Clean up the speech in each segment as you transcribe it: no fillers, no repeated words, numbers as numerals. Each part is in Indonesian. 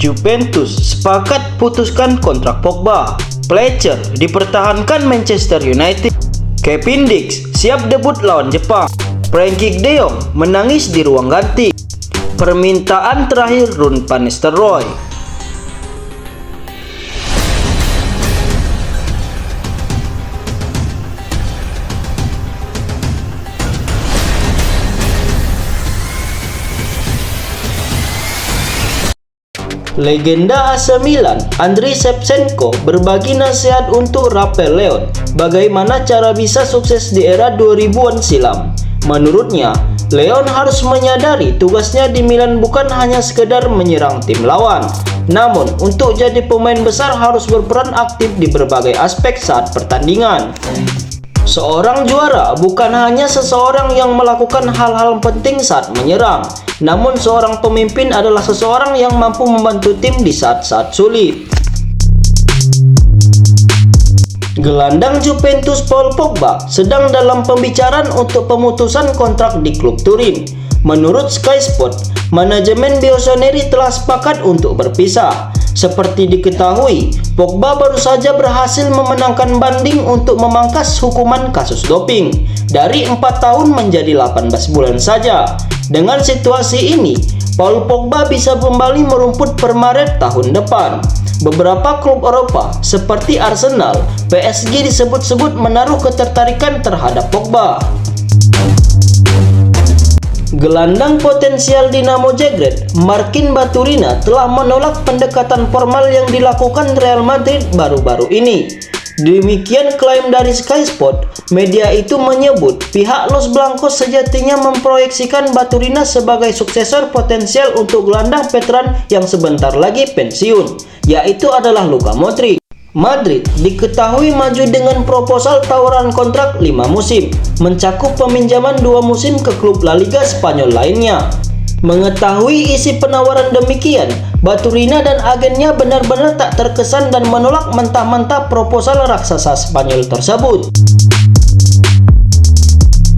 Juventus sepakat putuskan kontrak Pogba. Fletcher dipertahankan Manchester United. Kevin Dix siap debut lawan Jepang. Frenkie de Jong menangis di ruang ganti. Permintaan terakhir Ruud van Nistelrooy. Legenda AC Milan, Andriy Shevchenko berbagi nasihat untuk Rafael Leão bagaimana cara bisa sukses di era 2000-an silam. Menurutnya, Leão harus menyadari tugasnya di Milan bukan hanya sekedar menyerang tim lawan, namun untuk jadi pemain besar harus berperan aktif di berbagai aspek saat pertandingan. Seorang juara bukan hanya seseorang yang melakukan hal-hal penting saat menyerang, namun seorang pemimpin adalah seseorang yang mampu membantu tim di saat-saat sulit. Gelandang Juventus Paul Pogba sedang dalam pembicaraan untuk pemutusan kontrak di klub Turin. Menurut Sky Sport, manajemen Bianconeri telah sepakat untuk berpisah. Seperti diketahui, Pogba baru saja berhasil memenangkan banding untuk memangkas hukuman kasus doping dari 4 tahun menjadi 18 bulan saja. Dengan situasi ini, Paul Pogba bisa kembali merumput per Maret tahun depan. Beberapa klub Eropa seperti Arsenal, PSG disebut-sebut menaruh ketertarikan terhadap Pogba. Gelandang potensial Dinamo Zagreb, Marcin Baturina telah menolak pendekatan formal yang dilakukan Real Madrid baru-baru ini. Demikian klaim dari Sky Sport. Media itu menyebut pihak Los Blancos sejatinya memproyeksikan Baturina sebagai suksesor potensial untuk gelandang veteran yang sebentar lagi pensiun, yaitu adalah Luka Modric. Madrid diketahui maju dengan proposal tawaran kontrak 5 musim, mencakup peminjaman 2 musim ke klub La Liga Spanyol lainnya. Mengetahui isi penawaran demikian, Baturina dan agennya benar-benar tak terkesan dan menolak mentah-mentah proposal raksasa Spanyol tersebut.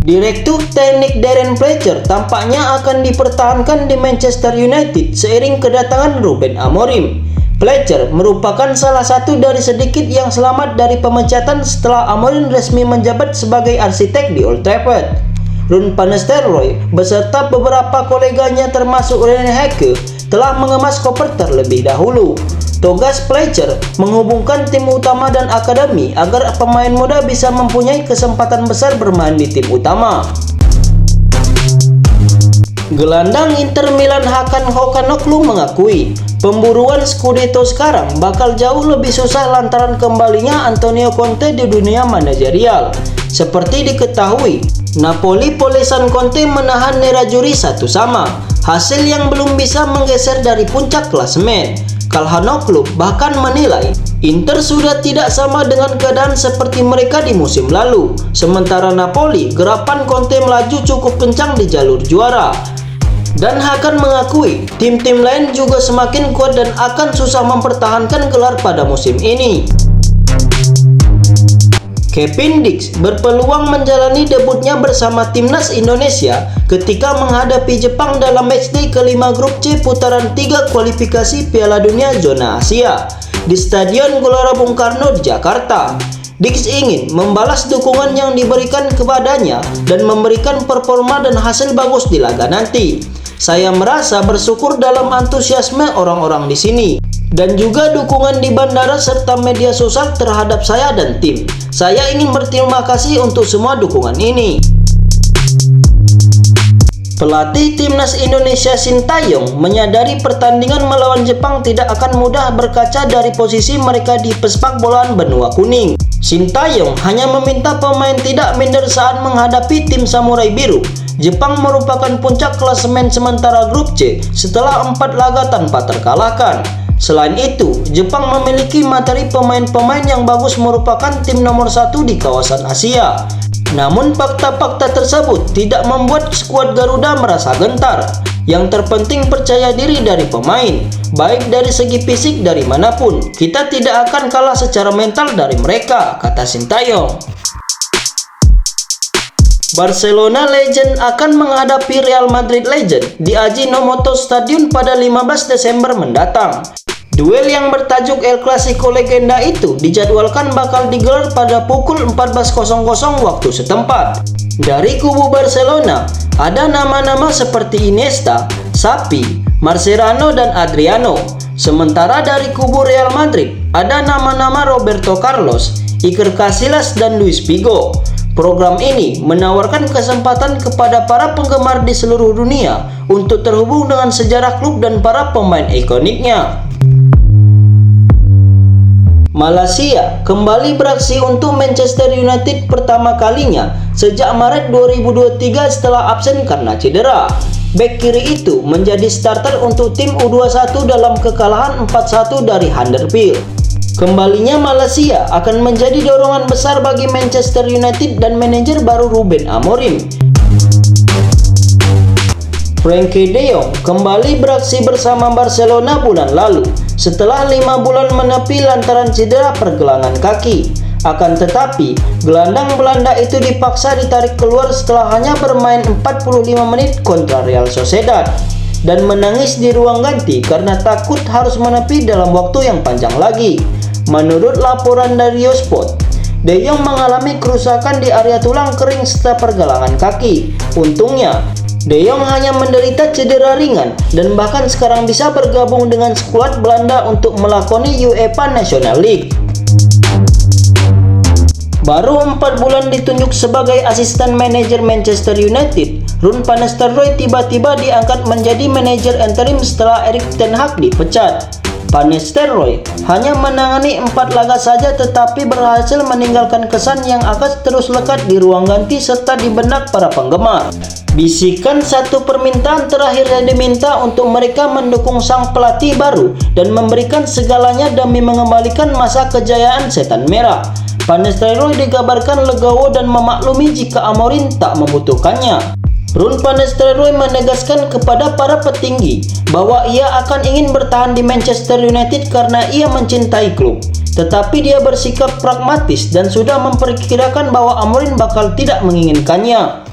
Direktur teknik Darren Fletcher tampaknya akan dipertahankan di Manchester United seiring kedatangan Ruben Amorim. Fletcher merupakan salah satu dari sedikit yang selamat dari pemecatan setelah Amorim resmi menjabat sebagai arsitek di Old Trafford. Ruud van Nistelrooy beserta beberapa koleganya termasuk Rene Hake telah mengemas koper terlebih dahulu. Tugas Fletcher menghubungkan tim utama dan akademi agar pemain muda bisa mempunyai kesempatan besar bermain di tim utama. Gelandang Inter Milan Hakan Çalhanoğlu mengakui pemburuan Scudetto sekarang bakal jauh lebih susah lantaran kembalinya Antonio Conte di dunia manajerial. Seperti diketahui, Napoli Polesan Conte menahan Nerazzurri 1-1, hasil yang belum bisa menggeser dari puncak klasemen. Çalhanoğlu bahkan menilai Inter sudah tidak sama dengan keadaan seperti mereka di musim lalu. Sementara Napoli, gerapan Conte melaju cukup kencang di jalur juara. Dan Hakan mengakui tim-tim lain juga semakin kuat dan akan susah mempertahankan gelar pada musim ini. Kevin Dix berpeluang menjalani debutnya bersama timnas Indonesia ketika menghadapi Jepang dalam matchday kelima grup C putaran 3 kualifikasi Piala Dunia Zona Asia di Stadion Gelora Bung Karno di Jakarta. Dix ingin membalas dukungan yang diberikan kepadanya dan memberikan performa dan hasil bagus di laga nanti. Saya merasa bersyukur dalam antusiasme orang-orang di sini dan juga dukungan di bandara serta media sosial terhadap saya dan tim. Saya ingin berterima kasih untuk semua dukungan ini. Pelatih timnas Indonesia Sintayong menyadari pertandingan melawan Jepang tidak akan mudah berkaca dari posisi mereka di pesepak bolaan benua kuning. Sintayong hanya meminta pemain tidak minder saat menghadapi tim Samurai Biru. Jepang merupakan puncak klasemen sementara grup C setelah 4 laga tanpa terkalahkan. Selain itu, Jepang memiliki materi pemain-pemain yang bagus merupakan tim nomor 1 di kawasan Asia. Namun fakta-fakta tersebut tidak membuat skuad Garuda merasa gentar. Yang terpenting percaya diri dari pemain, baik dari segi fisik dari manapun. Kita tidak akan kalah secara mental dari mereka, kata Sintayong. Barcelona Legend akan menghadapi Real Madrid Legend di Ajinomoto Stadium pada 15 Desember mendatang. Duel yang bertajuk El Clasico Legenda itu dijadwalkan bakal digelar pada pukul 14.00 waktu setempat. Dari kubu Barcelona, ada nama-nama seperti Iniesta, Xavi, Mascherano, dan Adriano. Sementara dari kubu Real Madrid, ada nama-nama Roberto Carlos, Iker Casillas, dan Luis Figo. Program ini menawarkan kesempatan kepada para penggemar di seluruh dunia untuk terhubung dengan sejarah klub dan para pemain ikoniknya. Malaysia kembali beraksi untuk Manchester United pertama kalinya sejak Maret 2023 setelah absen karena cedera. Bek kiri itu menjadi starter untuk tim U21 dalam kekalahan 4-1 dari Huddersfield. Kembalinya Malaysia akan menjadi dorongan besar bagi Manchester United dan manajer baru Ruben Amorim. Frenkie de Jong kembali beraksi bersama Barcelona bulan lalu setelah 5 bulan menepi lantaran cedera pergelangan kaki. Akan tetapi, gelandang Belanda itu dipaksa ditarik keluar setelah hanya bermain 45 menit kontra Real Sociedad dan menangis di ruang ganti karena takut harus menepi dalam waktu yang panjang lagi. Menurut laporan dari Eurosport, De Jong mengalami kerusakan di area tulang kering serta pergelangan kaki. Untungnya, De Jong hanya menderita cedera ringan dan bahkan sekarang bisa bergabung dengan skuad Belanda untuk melakoni UEFA National League. Baru 4 bulan ditunjuk sebagai asisten manajer Manchester United, Ruud van Nistelrooy tiba-tiba diangkat menjadi manajer interim setelah Erik ten Hag dipecat. Van Nistelrooy hanya menangani 4 laga saja tetapi berhasil meninggalkan kesan yang akan terus lekat di ruang ganti serta di benak para penggemar. Bisikan satu permintaan terakhir yang diminta untuk mereka mendukung sang pelatih baru dan memberikan segalanya demi mengembalikan masa kejayaan Setan Merah. Van Nistelrooy dikabarkan legowo dan memaklumi jika Amorim tak membutuhkannya. Ruud van Nistelrooy menegaskan kepada para petinggi bahwa ia akan ingin bertahan di Manchester United karena ia mencintai klub. Tetapi dia bersikap pragmatis dan sudah memperkirakan bahwa Amorim bakal tidak menginginkannya.